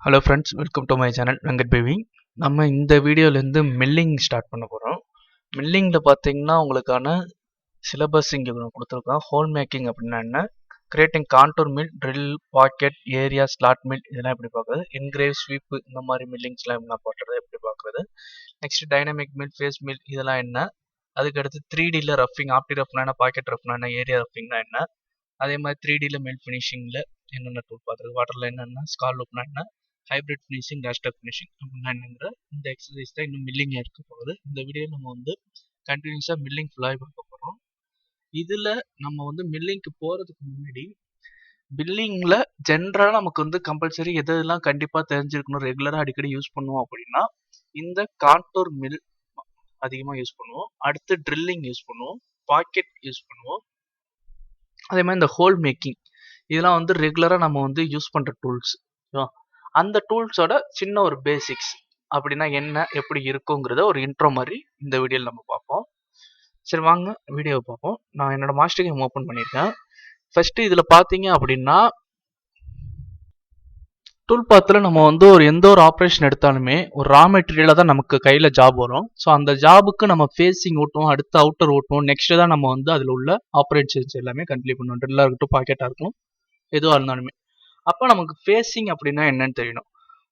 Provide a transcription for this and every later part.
Hello friends, welcome to my channel Venkat baby. நம்ம இந்த வீடியோலேருந்து milling start பண்ண போகிறோம். மில்லிங்கில் பார்த்தீங்கன்னா உங்களுக்கான சிலபஸ் இங்கே கொடுத்துருக்கோம். ஹோல் மேக்கிங் அப்படின்னா என்ன, creating contour mill, drill, pocket, area, slot mill இதெல்லாம் எப்படி பார்க்குறது, என்கிரேவ், ஸ்வீப்பு இந்த மாதிரி மில்லிங்ஸ்லாம் என்ன பண்ணுறது எப்படி பார்க்குறது. Next dynamic mill, face mill இதெல்லாம் என்ன. அதுக்கடுத்து 3Dயில் ரஃபிங், ஆப்டி ரஃப்னா என்ன, பாக்கெட் ரஃப்னா என்ன, ஏரியா ரஃபிங்னா என்ன. அதே மாதிரி 3Dயில் மில் ஃபினிஷிங்கில் என்னென்ன டூல் பார்த்துருக்கு, வாட்டரில் என்னென்ன, ஸ்கால் லூப்னா என்ன, ஹைப்ரிட் ஃபினிஷிங், டேஷ்டாப் ஃபினிஷிங் அப்படின்னா என்னங்கிற இந்த எக்ஸசைஸ் தான் இன்னும் மில்லிங் இருக்க போகுது. இந்த வீடியோ நம்ம வந்து கண்டினியூஸாக மில்லிங் ஃபுல்லாக பார்க்க போகிறோம். இதில் நம்ம வந்து மில்லிங்க்கு போகிறதுக்கு முன்னாடி மில்லிங்கில் ஜென்ரலாக நமக்கு வந்து கம்பல்சரி எதெல்லாம் கண்டிப்பாக தெரிஞ்சிருக்கணும், ரெகுலராக அடிக்கடி யூஸ் பண்ணுவோம் அப்படின்னா இந்த கான்டூர் மில் அதிகமாக யூஸ் பண்ணுவோம். அடுத்து ட்ரில்லிங் யூஸ் பண்ணுவோம், பாக்கெட் யூஸ் பண்ணுவோம். அதே மாதிரி இந்த ஹோல் மேக்கிங் இதெல்லாம் வந்து ரெகுலராக நம்ம வந்து யூஸ் பண்ணுற டூல்ஸ். அந்த டூல்ஸோட சின்ன ஒரு பேசிக்ஸ் அப்படின்னா என்ன, எப்படி இருக்குங்கிறத ஒரு இன்ட்ரோ மாதிரி இந்த வீடியோவில் நம்ம பார்ப்போம். சரி வாங்க வீடியோவை பார்ப்போம். நான் என்னோட மாஸ்டர் கேம் ஓப்பன் பண்ணியிருக்கேன். ஃபர்ஸ்ட் இதில் பார்த்தீங்க அப்படின்னா டூல் பாத்தில் நம்ம வந்து எந்த ஒரு ஆப்ரேஷன் எடுத்தாலுமே ஒரு ரா மெட்டீரியலாக தான் நமக்கு கையில் ஜாப் வரும். ஸோ அந்த ஜாபுக்கு நம்ம ஃபேஸிங் ஓட்டுவோம், அடுத்து அவுட்டர் ஓட்டுவோம், நெக்ஸ்ட் தான் நம்ம வந்து அதில் உள்ள ஆப்ரேஷன்ஸ் எல்லாமே கம்ப்ளீட் பண்ணுவோம். ட்ரில்லாக இருக்கட்டும், பாக்கெட்டாக இருக்கும், எதுவாக இருந்தாலுமே. அப்போ நமக்கு ஃபேஸிங் அப்படின்னா என்னன்னு தெரியணும்.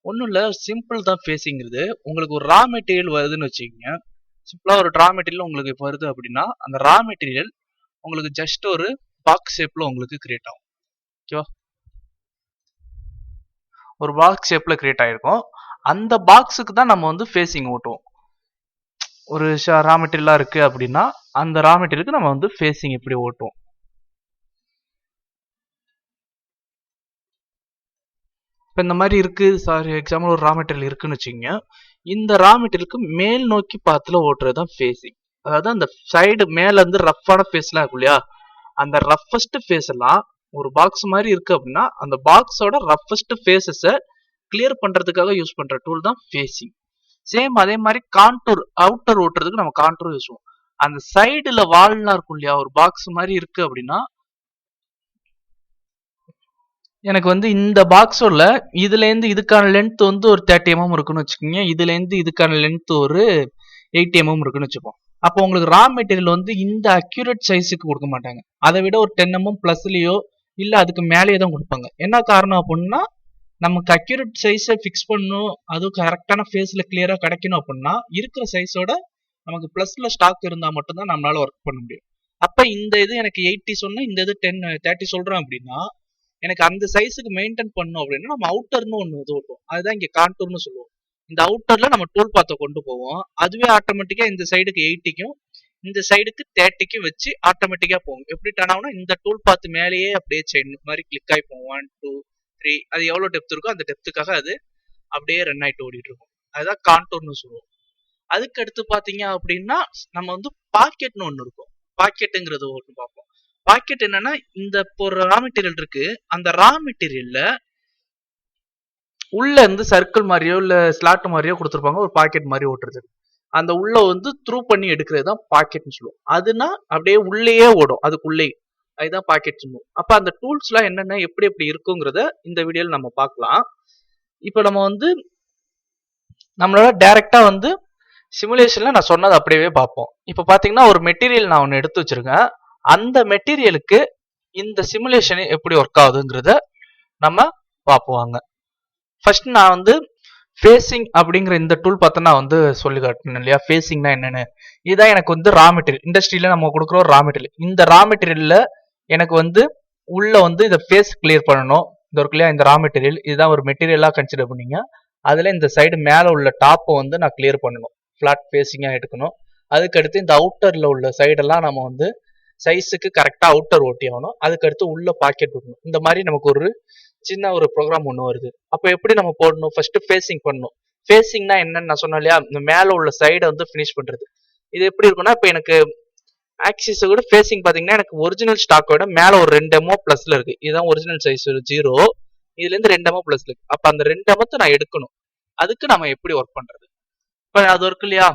ஒன்றும் இல்லை, சிம்பிள் தான். ஃபேஸிங்கிறது உங்களுக்கு ஒரு ரா மெட்டீரியல் வருதுன்னு வச்சுக்கோங்க. சிம்பிளாக ஒரு ரா மெட்டீரியல் உங்களுக்கு இப்போ வருது அப்படின்னா அந்த ரா மெட்டீரியல் உங்களுக்கு ஜஸ்ட் ஒரு பாக்ஸ் ஷேப்பில் உங்களுக்கு கிரியேட் ஆகும். ஓகேவா, ஒரு பாக்ஸ் ஷேப்பில் கிரியேட் ஆகிருக்கும். அந்த பாக்ஸுக்கு தான் நம்ம வந்து ஃபேஸிங் ஓட்டுவோம். ஒரு ரா மெட்டீரியலாக இருக்குது அப்படின்னா அந்த ரா மெட்டீரியலுக்கு நம்ம வந்து ஃபேஸிங் எப்படி ஓட்டுவோம். இப்போ இந்த மாதிரி இருக்குது, சாரி எக்ஸாம்பிள் ஒரு ரா மெட்டீரியல் இருக்குன்னு வச்சுக்கோங்க. இந்த ரா மெட்டீரியலுக்கு மேல் நோக்கி பாத்துல ஓட்டுறது தான் ஃபேஸிங். அதாவது அந்த சைடு மேலேருந்து ரஃப்பான ஃபேஸ்லாம் இருக்கும் இல்லையா, அந்த ரஃபஸ்ட் ஃபேஸ் எல்லாம் ஒரு பாக்ஸ் மாதிரி இருக்குது அப்படின்னா அந்த பாக்ஸோட ரஃபஸ்ட் ஃபேஸஸை கிளியர் பண்ணுறதுக்காக யூஸ் பண்ணுற டூல் தான் ஃபேஸிங். சேம் அதே மாதிரி கான்டூர், அவுட்டர் ஓட்டுறதுக்கு நம்ம கான்டூர் யூஸ் பண்ணுவோம். அந்த சைடில் வால்லாம் இருக்கும் இல்லையா, ஒரு பாக்ஸ் மாதிரி இருக்குது அப்படின்னா எனக்கு வந்து இந்த பாக்ஸோட இதுலேருந்து இதுக்கான லென்த் வந்து ஒரு 30 mm இருக்குன்னு வச்சுக்கோங்க, இதுலேருந்து இதுக்கான லென்த் ஒரு 80 mm இருக்குன்னு வச்சுப்போம். அப்போ உங்களுக்கு ரா மெட்டீரியல் வந்து இந்த அக்யூரேட் சைஸுக்கு கொடுக்க மாட்டாங்க, அதை விட ஒரு 10 mm ப்ளஸ்லையோ இல்லை அதுக்கு மேலேயே தான் கொடுப்பாங்க. என்ன காரணம் அப்படின்னா நமக்கு அக்யூரேட் சைஸை ஃபிக்ஸ் பண்ணணும், அதுவும் கரெக்டான ஃபேஸில் கிளியராக கிடைக்கணும் அப்படின்னா இருக்கிற சைஸோட நமக்கு ப்ளஸில் ஸ்டாக் இருந்தால் மட்டும்தான் நம்மளால ஒர்க் பண்ண முடியும். அப்போ இந்த இது எனக்கு 80 சொன்னால் இந்த இது 30 சொல்கிறேன் அப்படின்னா எனக்கு அந்த சைஸுக்கு மெயின்டைன் பண்ணும் அப்படின்னா நம்ம அவுட்டர்னு ஒன்று இது ஓட்டுவோம். அதுதான் இங்கே கான்டூர்னு சொல்லுவோம். இந்த அவுட்டர்ல நம்ம டூல் பாத்தை கொண்டு போவோம். அதுவே ஆட்டோமேட்டிக்கா இந்த சைடுக்கு 80க்கும் இந்த சைடுக்கு 30க்கும் வச்சு ஆட்டோமேட்டிக்கா போகும். எப்படி டர்ன் ஆகும்னா இந்த டூல் பாத்து மேலேயே அப்படியே செயின் மாதிரி கிளிக் ஆகி போகும். 1 2 3 அது எவ்வளவு டெப்த் இருக்கோ அந்த டெப்த்துக்காக அது அப்படியே ரன் ஆயிட்டு ஓடிட்டு இருக்கும். அதுதான் கான்டூர்னு சொல்லுவோம். அதுக்கு அடுத்து பாத்தீங்க அப்படின்னா நம்ம வந்து பாக்கெட்னு ஒன்று இருக்கும். பாக்கெட்டுங்கிறது ஒன்று பார்ப்போம். பாக்கெட் என்னன்னா இந்த ஒரு ரா மெட்டீரியல் இருக்கு, அந்த ரா மெட்டீரியல்ல உள்ள இருந்து சர்க்கிள் மாதிரியோ இல்ல ஸ்லாட் மாதிரியோ கொடுத்துருப்பாங்க, ஒரு பாக்கெட் மாதிரி ஓட்டுறது. அந்த உள்ள வந்து த்ரூ பண்ணி எடுக்கிறது தான் பாக்கெட்னு சொல்லுவோம். அதுனா அப்படியே உள்ளேயே ஓடும், அதுக்குள்ளே, அதுதான் பாக்கெட் சொல்லுவோம். அப்ப அந்த டூல்ஸ்லாம் என்னென்ன எப்படி எப்படி இருக்குங்கிறத இந்த வீடியோல நம்ம பார்க்கலாம். இப்போ நம்ம வந்து நம்மளோட டைரக்டா வந்து சிமுலேஷன்ல நான் சொன்னது அப்படியே பார்ப்போம். இப்போ பாத்தீங்கன்னா ஒரு மெட்டீரியல் நான் ஒன்று எடுத்து வச்சிருக்கேன். அந்த மெட்டீரியலுக்கு இந்த சிமுலேஷன் எப்படி ஒர்க் ஆகுதுங்கிறத நம்ம பார்ப்போம். ஃபர்ஸ்ட் நான் வந்து ஃபேஸிங் அப்படிங்கிற இந்த டூல் பார்த்தா நான் வந்து சொல்லி காட்டினேன் இல்லையா, ஃபேஸிங்னா என்னன்னு. இதுதான் எனக்கு வந்து ரா மெட்டீரியல், இண்டஸ்ட்ரியில நம்ம கொடுக்குற ஒரு ரா மெட்டீரியல். இந்த ரா மெட்டீரியல்ல எனக்கு வந்து உள்ள வந்து இதை ஃபேஸ் கிளியர் பண்ணணும். இந்த இருக்கு இல்லையா இந்த ரா மெட்டீரியல், இதுதான் ஒரு மெட்டீரியலா கன்சிடர் பண்ணீங்க. அதுல இந்த சைடு மேல உள்ள டாப்பை வந்து நான் கிளியர் பண்ணணும், ஃபிளாட் ஃபேஸிங்கா எடுக்கணும். அதுக்கடுத்து இந்த அவுட்டர்ல உள்ள சைடெல்லாம் நம்ம வந்து சைஸுக்கு கரெக்டா அவுட்டர் ஓட்டி ஆகணும். அதுக்கடுத்து உள்ள பாக்கெட் விடணும். இந்த மாதிரி நமக்கு ஒரு சின்ன ஒரு ப்ரோக்ராம் ஒன்று வருது. அப்போ எப்படி நம்ம போடணும், ஃபர்ஸ்ட் ஃபேஸிங் பண்ணணும். ஃபேஸிங்னா என்னன்னு நான் சொன்னேன் இல்லையா, இந்த மேல உள்ள சைடை வந்து ஃபினிஷ் பண்றது. இது எப்படி இருக்குன்னா இப்போ எனக்கு ஆக்சிஸ் கூட ஃபேஸிங் பாத்தீங்கன்னா எனக்கு ஒரிஜினல் ஸ்டாக்கோட மேல ஒரு 2 mm பிளஸ்ல இருக்கு. இதுதான் ஒரிஜினல் சைஸ் 0, இதுல இருந்து 2 mm பிளஸ்ல இருக்கு. அப்ப அந்த 2 mm நான் எடுக்கணும். அதுக்கு நம்ம எப்படி ஒர்க் பண்றது, இப்ப அது இருக்கு இல்லையா.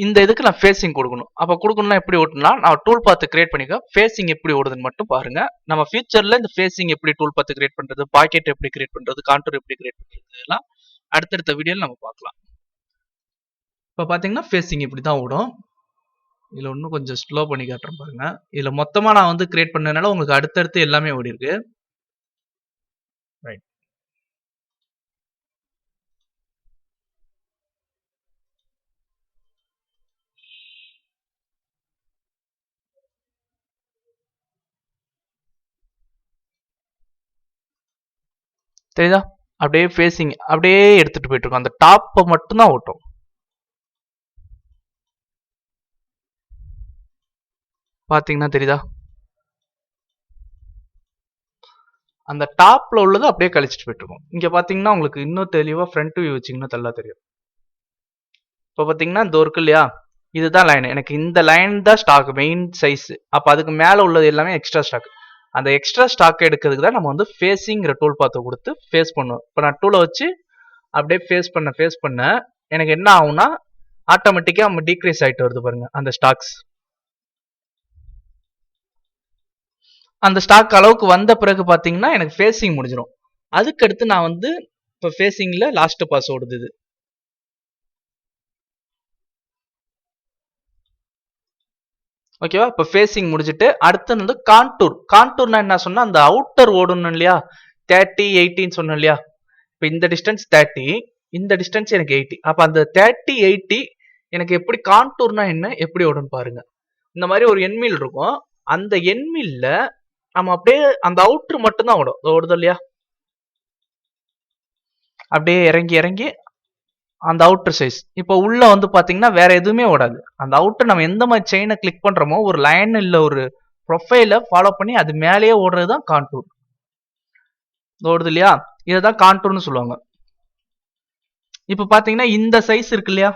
இந்த இதுக்கு நான் ஃபேஸிங் கொடுக்கணும். அப்ப கொடுக்கணும்னா எப்படி ஓட்டணும்னா நான் டூல் பாத் கிரியேட் பண்ணிக்க ஃபேஸிங் எப்படி ஓடுதுன்னு மட்டும் பாருங்க. நம்ம ஃபியூச்சர்ல இந்த ஃபேஸிங் எப்படி டூல் பாத் கிரியேட் பண்றது, பாக்கெட் எப்படி கிரியேட் பண்றது, கான்டூர் எப்படி கிரியேட் பண்றது எல்லாம் அடுத்தடுத்த வீடியோல நம்ம பார்க்கலாம். இப்ப பாத்தீங்கன்னா ஃபேஸிங் இப்படி தான் ஓடும். இதுல இன்னும் கொஞ்சம் ஸ்லோ பண்ணி காட்டுறேன் பாருங்க. இதுல மொத்தமா நான் வந்து கிரியேட் பண்ணதுனால உங்களுக்கு அடுத்தடுத்து எல்லாமே ஓடி இருக்கு. ரைட். தெரியுதா? அப்படியே ஃபேஸிங் அப்படியே எடுத்துட்டு போயிட்டு இருக்கோம். அந்த டாப்பை மட்டும் தான் ஓட்டும். பாத்தீங்கன்னா தெரியுதா? அந்த டாப்ல உள்ளது அப்படியே கழிச்சிட்டு போயிட்டு இருக்கோம். இங்க பாத்தீங்கன்னா உங்களுக்கு இன்னும் தெளிவா ஃப்ரண்ட் வியூ வச்சீங்கன்னா நல்லா தெரியும். இப்போ பாத்தீங்கன்னா இந்த இருக்கு இல்லையா, இதுதான் லைன். எனக்கு இந்த லைன் தான் ஸ்டாக் மெயின் சைஸ். அப்ப அதுக்கு மேல உள்ளது எல்லாமே எக்ஸ்ட்ரா ஸ்டாக். அந்த எக்ஸ்ட்ரா ஸ்டாக் எடுக்கிறதுக்கு தான் நம்ம வந்து ஃபேஸிங்கிற டூல் பார்த்து கொடுத்து ஃபேஸ் பண்ணுவோம். இப்போ நான் டூலை வச்சு அப்படியே ஃபேஸ் பண்ண எனக்கு என்ன ஆகும்னா ஆட்டோமேட்டிக்கா நம்ம டீக்ரீஸ் ஆயிட்டு வருது பாருங்க அந்த ஸ்டாக்ஸ். அந்த ஸ்டாக் அளவுக்கு வந்த பிறகு பாத்தீங்கன்னா எனக்கு ஃபேஸிங் முடிஞ்சிடும். அதுக்கடுத்து நான் வந்து இப்போ ஃபேஸிங்ல லாஸ்ட் பாஸ் ஓடுது. ஓகேவா? இப்போ ஃபேஸிங் முடிஞ்சிட்டு அடுத்து வந்து கான்டூர். கான்டூர்னா என்ன சொன்னா அந்த அவுட்டர் ஓடணும் இல்லையா, 30 80 சொன்னோம் இல்லையா. இப்போ இந்த டிஸ்டன்ஸ் 30, இந்த டிஸ்டன்ஸ் எனக்கு 80. அப்ப அந்த 30 80 எனக்கு எப்படி கான்டூர்னா என்ன எப்படி ஓடுன்னு பாருங்க. இந்த மாதிரி ஒரு எண்மீல் இருக்கும். அந்த எண்மீல்ல நம்ம அப்படியே அந்த அவுட்டர் மட்டும் தான் ஓடும். ஓடுது இல்லையா, அப்படியே இறங்கி இறங்கி அந்த அவுட்டர் சைஸ். இப்போ உள்ள வந்து பாத்தீங்கன்னா வேற எதுவுமே ஓடாது. அந்த அவுட்டர் நம்ம எந்த மாதிரி செயினை கிளிக் பண்றோமோ ஒரு லைன் இல்ல ஒரு ப்ரொஃபைல ஃபாலோ பண்ணி அது மேலேயே ஓடுறது தான் கான்டூர். ஓடுது இல்லையா, இதுதான் கான்டூர்னு சொல்லுவாங்க. இப்ப பாத்தீங்கன்னா இந்த சைஸ் இருக்கு இல்லையா,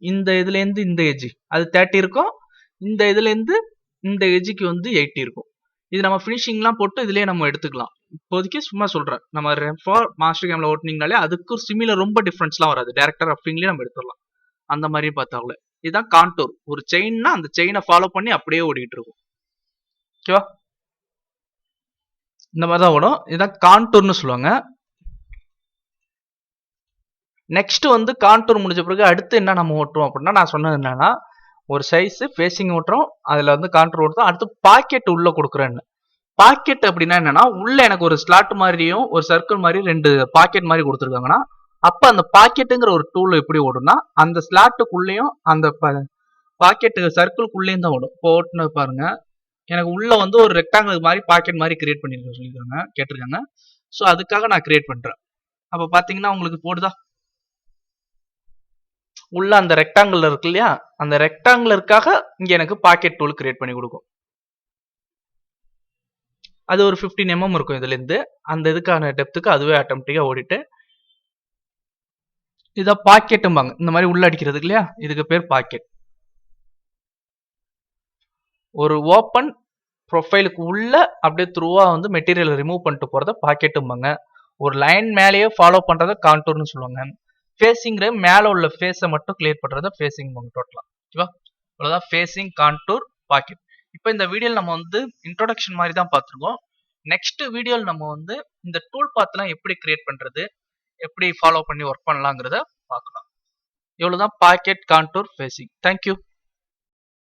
இந்த இதுல இருந்து இந்த எஜ் அது 30 இருக்கும், இந்த இதுல இருந்து இந்த எஜ்ஜுக்கு வந்து 80 இருக்கும். இது நம்ம ஃபினிஷிங்லாம் போட்டு இதுலயே நம்ம எடுத்துக்கலாம். இப்போதைக்கு சும்மா சொல்றேன். நம்ம மாஸ்டர் கேம்ல ஓட்டுனீங்கனாலே அதுக்கு சிமிலர் ரொம்ப டிஃபரன்ஸ்லாம் வராது. டேரக்டா ரஃபிங்லயே நம்ம எடுத்துடலாம். அந்த மாதிரி பார்த்தாங்களே இதுதான் கான்டூர். ஒரு செயின்னா அந்த செயினை ஃபாலோ பண்ணி அப்படியே ஓடிட்டு இருக்கும். ஓகேவா? இந்த மாதிரி தான் ஓடும். இதுதான் கான்டூர்னு சொல்லுவாங்க. நெக்ஸ்ட் வந்து கான்டூர் முடிஞ்ச பிறகு அடுத்து என்ன நம்ம ஓட்டுறோம் அப்படின்னா, நான் சொன்னது என்னன்னா ஒரு சைஸ் ஃபேஸிங் ஓட்டுறோம், அதுல வந்து கான்டூர் ஓட்டுறோம். அடுத்து பாக்கெட் உள்ள கொடுக்குறேன்னு. பாக்கெட் அப்படின்னா என்னன்னா உள்ள எனக்கு ஒரு ஸ்லாட் மாதிரியும் ஒரு சர்க்கிள் மாதிரி 2 பாக்கெட் மாதிரி கொடுத்துருக்காங்கன்னா, அப்ப அந்த பாக்கெட்டுங்கிற ஒரு டூல் எப்படி ஓடும்னா அந்த ஸ்லாட்டுக்குள்ளேயும் அந்த பாக்கெட் சர்க்கிள்குள்ளேயும் தான் ஓடும். இப்போ ஓட்டுனது பாருங்க, எனக்கு உள்ள வந்து ஒரு ரெக்டாங்கிள் மாதிரி பாக்கெட் மாதிரி கிரியேட் பண்ணிருக்க சொல்லியிருக்காங்க, கேட்டிருக்காங்க. ஸோ அதுக்காக நான் கிரியேட் பண்றேன். அப்ப பாத்தீங்கன்னா உங்களுக்கு போடுதா, உள்ள அந்த ரெக்டாங்கிள் இருக்கு இல்லையா, அந்த ரெக்டாங்கிளருக்காக இங்க எனக்கு பாக்கெட் டூல் கிரியேட் பண்ணி கொடுக்கும். அது ஒரு 15 mm இருக்கும் இதுல இருந்து அந்த இதுக்கான டெப்த்துக்கு அதுவே ஆட்டோமேட்டிக்கா ஓடிட்டு இத பாக்கெட்டும்பாங்க. இந்த மாதிரி உள்ள அடிக்கிறதுக்கு இல்லையா, இதுக்கு பேர் பாக்கெட். ஒரு ஓப்பன் ப்ரொஃபைலுக்கு உள்ள அப்படியே த்ரூவா வந்து மெட்டீரியல் ரிமூவ் பண்ணிட்டு போறத பாக்கெட்டும்பாங்க. ஒரு லைன் மேலேயே ஃபாலோ பண்றத கான்டூர்னு சொல்லுவாங்க. ஃபேஸிங்கிற மேல உள்ள ஃபேஸை மட்டும் கிளியர் பண்றத ஃபேஸிங் டோட்டலா. ஓகேவா? அவ்வளவுதான் ஃபேஸிங், கான்டூர், பாக்கெட். இப்போ இந்த வீடியோல நம்ம வந்து இன்ட்ரோடக்ஷன் மாதிரி தான் பார்த்துருக்கோம். நெக்ஸ்ட் வீடியோல நம்ம வந்து இந்த டூல் பாத்லாம் எப்படி கிரியேட் பண்றது, எப்படி ஃபாலோ பண்ணி ஒர்க் பண்ணலாங்கிறத பார்க்கலாம். இவ்வளவுதான் பாக்கெட், கான்டூர், ஃபேஸிங். தேங்க்யூ.